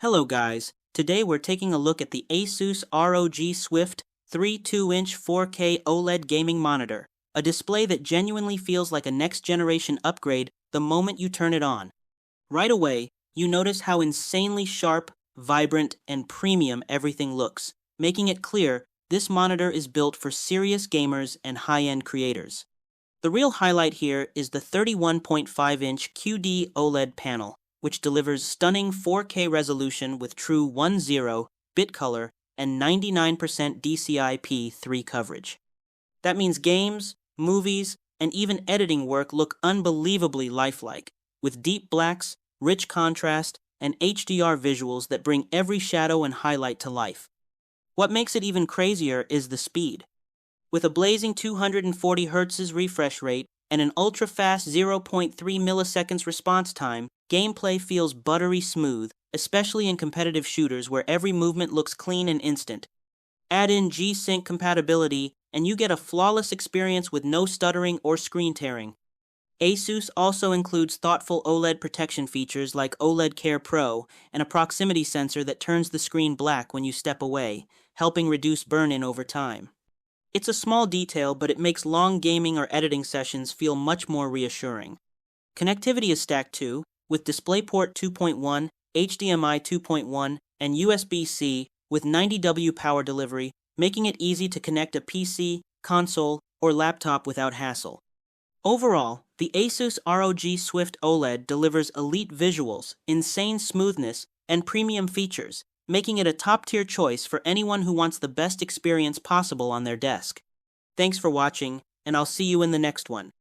Hello guys, today we're taking a look at the ASUS ROG Swift 3.2-inch 4K OLED Gaming Monitor, a display that genuinely feels like a next-generation upgrade the moment you turn it on. Right away, you notice how insanely sharp, vibrant, and premium everything looks, making it clear this monitor is built for serious gamers and high-end creators. The real highlight here is the 31.5-inch QD OLED panel, which delivers stunning 4K resolution with true 10 bit color and 99% DCI-P3 coverage. That means games, movies, and even editing work look unbelievably lifelike, with deep blacks, rich contrast, and HDR visuals that bring every shadow and highlight to life. What makes it even crazier is the speed. With a blazing 240 Hz refresh rate and an ultra-fast 0.3 milliseconds response time, gameplay feels buttery smooth, especially in competitive shooters where every movement looks clean and instant. Add in G-Sync compatibility, and you get a flawless experience with no stuttering or screen tearing. ASUS also includes thoughtful OLED protection features like OLED Care Pro and a proximity sensor that turns the screen black when you step away, helping reduce burn-in over time. It's a small detail, but it makes long gaming or editing sessions feel much more reassuring. Connectivity is stacked too, with DisplayPort 2.1, HDMI 2.1, and USB-C with 90W power delivery, making it easy to connect a PC, console, or laptop without hassle. Overall, the ASUS ROG Swift OLED delivers elite visuals, insane smoothness, and premium features, making it a top-tier choice for anyone who wants the best experience possible on their desk. Thanks for watching, and I'll see you in the next one.